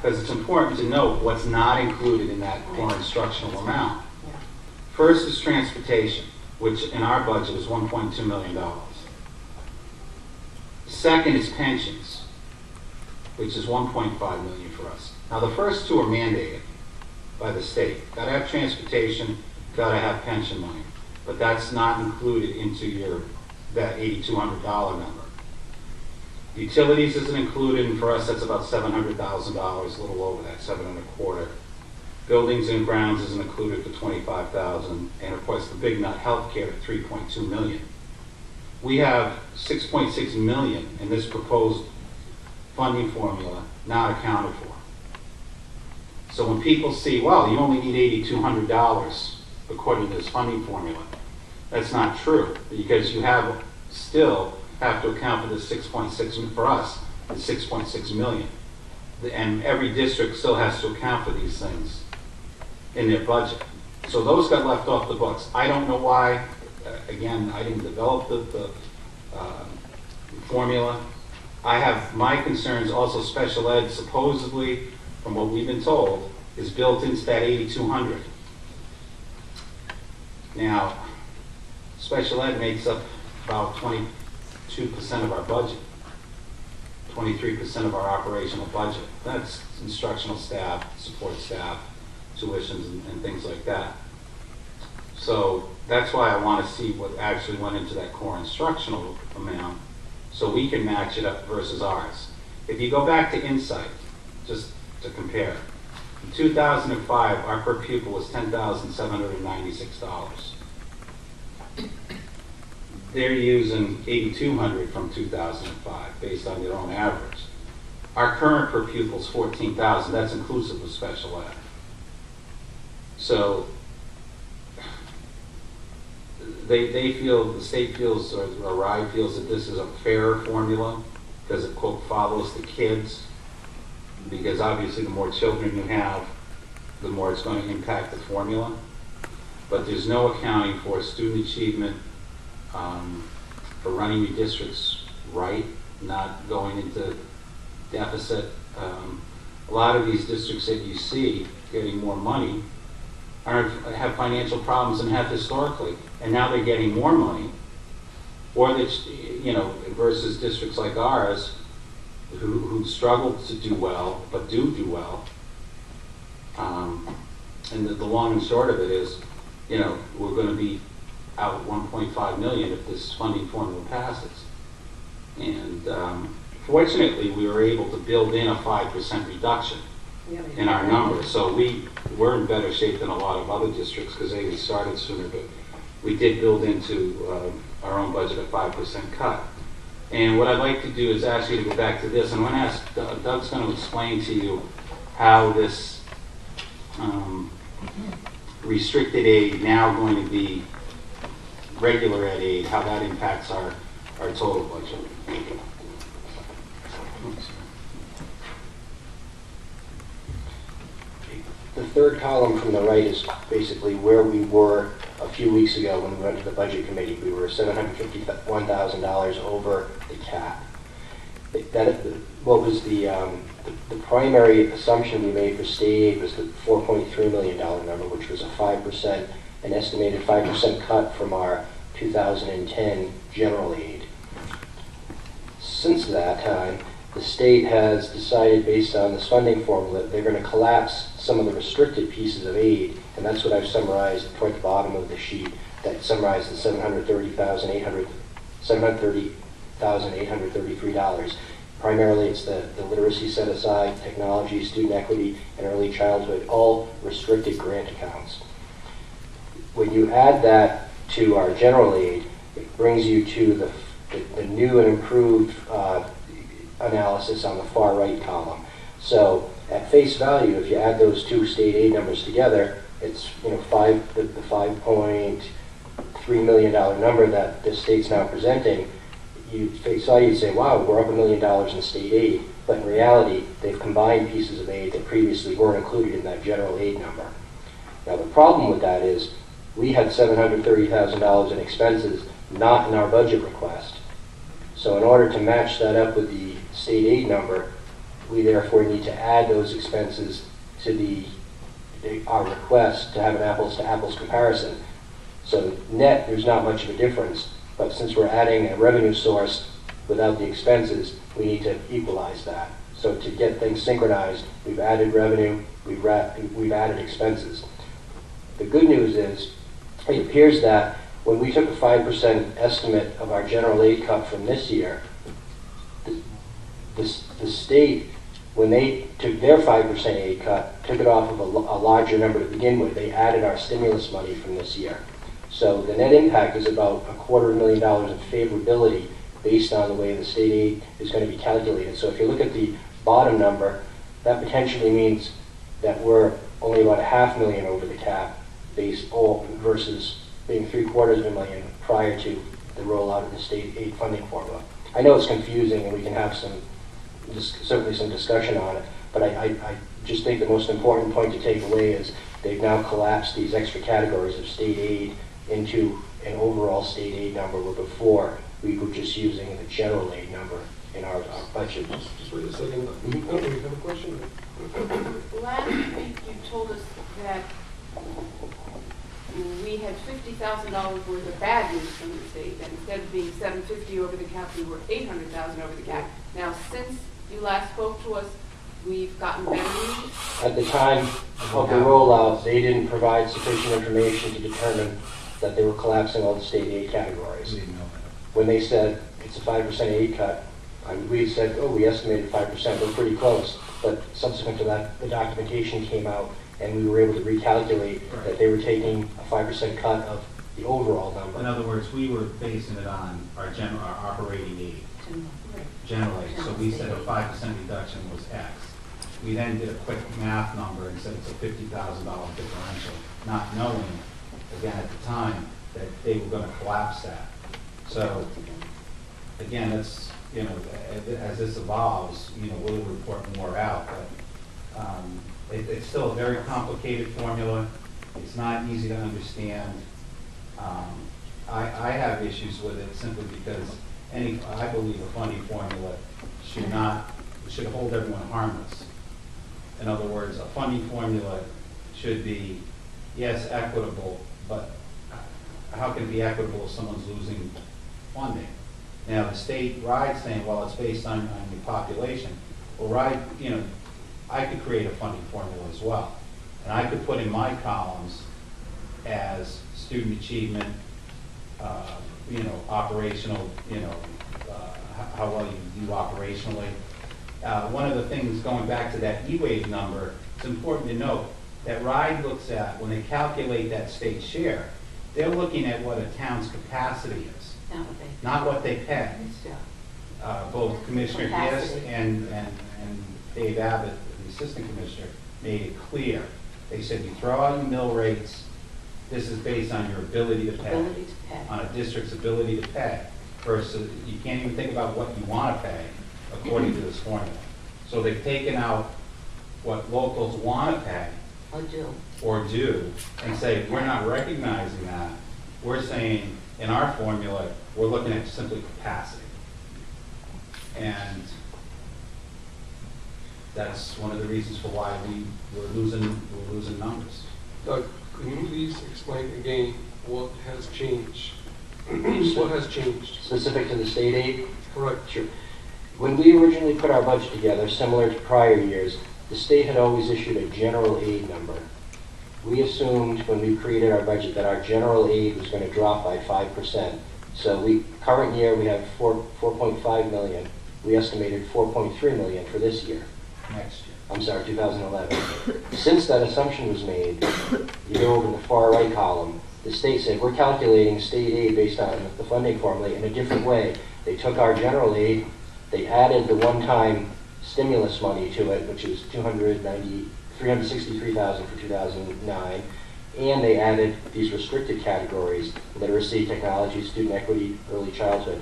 because it's important to note what's not included in that core instructional amount. First is transportation, which in our budget is $1.2 million. Second is pensions, which is $1.5 million for us. Now the first two are mandated by the state. Got to have transportation, got to have pension money, but that's not included into that $8,200 number. Utilities isn't included, and for us that's about $700,000, a little over that, 7.25. Buildings and grounds isn't included for $25,000, and of course the big nut, healthcare, at $3.2 million. We have $6.6 million in this proposed funding formula not accounted for. So when people see, well, you only need $8,200 according to this funding formula, that's not true, because you still have to account for the 6.6 for us, the 6.6 million, and every district still has to account for these things in their budget. So those got left off the books. I don't know why. Again, I didn't develop the formula. I have my concerns. Also, special ed, supposedly, from what we've been told, is built into that 8,200. Now, special ed makes up about 22% of our budget, 23% of our operational budget. That's instructional staff, support staff, tuitions, and things like that. So that's why I want to see what actually went into that core instructional amount so we can match it up versus ours. If you go back to Insight, just to compare, in 2005, our per pupil was $10,796. They're using $8,200 from 2005 based on their own average. Our current per pupil is $14,000. That's inclusive of special ed. So they feel, the state feels, or RIDE feels that this is a fair formula because it, quote, follows the kids, because obviously the more children you have, the more it's going to impact the formula. But there's no accounting for student achievement, for running your districts right, not going into deficit. A lot of these districts that you see getting more money have financial problems and have historically, and now they're getting more money, or that, versus districts like ours who struggle to do well but do well. And the long and short of it is, we're going to be out $1.5 million if this funding formula passes. And fortunately, we were able to build in a 5% reduction in our numbers. So we're in better shape than a lot of other districts because they started sooner, but we did build into our own budget a 5% cut. And what I'd like to do is ask you to go back to this. I'm going to ask, Doug's going to explain to you how this restricted aid now going to be regular ed aid, how that impacts our total budget. The third column from the right is basically where we were a few weeks ago when we went to the budget committee. We were $751,000 over the cap. What was the primary assumption we made for state aid was the $4.3 million number, which was an estimated 5% cut from our 2010 general aid. Since that time, the state has decided, based on this funding formula, they're going to collapse some of the restricted pieces of aid, and that's what I've summarized toward the bottom of the sheet, that summarizes the $730,833. Primarily, it's the literacy set aside, technology, student equity, and early childhood, all restricted grant accounts. When you add that to our general aid, it brings you to the new and improved analysis on the far right column. So at face value, if you add those two state aid numbers together, it's the $5.3 million number that the state's now presenting. You face value, you'd say, wow, we're up $1 million in state aid, but in reality, they've combined pieces of aid that previously weren't included in that general aid number. Now the problem with that is we had $730,000 in expenses not in our budget request. So in order to match that up with the state aid number, We therefore need to add those expenses to our request to have an apples-to-apples comparison. So net, there's not much of a difference, but since we're adding a revenue source without the expenses, we need to equalize that. So to get things synchronized, we've added revenue, we've added expenses. The good news is, it appears that when we took a 5% estimate of our general aid cut from this year, the state, when they took their 5% aid cut, took it off of a larger number to begin with. They added our stimulus money from this year. So the net impact is about $250,000 of favorability based on the way the state aid is going to be calculated. So if you look at the bottom number, that potentially means that we're only about $500,000 over the cap versus being $750,000 prior to the rollout of the state aid funding formula. I know it's confusing and we can have certainly some discussion on it, but I just think the most important point to take away is they've now collapsed these extra categories of state aid into an overall state aid number, where before we were just using the general aid number in our budget. Just wait a second. We have a question. Last week you told us that we had $50,000 worth of bad news from the state, that instead of being $750 over the cap, we were $800,000 over the cap. Now, since you last spoke to us, we've gotten better news. At the time of the rollout, they didn't provide sufficient information to determine that they were collapsing all the state aid categories. When they said it's a 5% aid cut, we said, oh, we estimated 5%, we're pretty close. But subsequent to that, the documentation came out and we were able to recalculate that they were taking a 5% cut of the overall number. In other words, we were basing it on our operating aid, general aid. So we said a 5% reduction was X. We then did a quick math number and said it's a $50,000 differential, not knowing, again, at the time, that they were going to collapse that. So, again, it's, as this evolves, we'll report more out. But it's still a very complicated formula. It's not easy to understand. I have issues with it simply because I believe a funding formula should hold everyone harmless. In other words, a funding formula should be, yes, equitable, but how can it be equitable if someone's losing funding? Now, the state RIDE's saying, well, it's based on the population. Well, RIDE, I could create a funding formula as well. And I could put in my columns as student achievement, operational, how well you do operationally. One of the things, going back to that E-wave number, it's important to note that RIDE looks at, when they calculate that state share, they're looking at what a town's capacity is, not what they pay. Both Commissioner Giss and Dave Abbott, the Assistant Commissioner, made it clear. They said, you throw out your mill rates, this is based on your ability to pay, on a district's ability to pay, versus you can't even think about what you want to pay according to this formula. So they've taken out what locals want to pay or do and say, we're not recognizing that. We're saying in our formula, we're looking at simply capacity. And that's one of the reasons for why we're losing numbers. Doug, could you please explain again what has changed? What has changed? Specific to the state aid? Correct. Sure. When we originally put our budget together, similar to prior years, the state had always issued a general aid number. We assumed when we created our budget that our general aid was going to drop by 5%. So current year we have 4.5 million. We estimated 4.3 million for this year. Next year. I'm sorry, 2011. Since that assumption was made, you go over in the far right column, the state said, we're calculating state aid based on the funding formula in a different way. They took our general aid, they added the one-time stimulus money to it, which is $363,000 for 2009, and they added these restricted categories: literacy, technology, student equity, early childhood.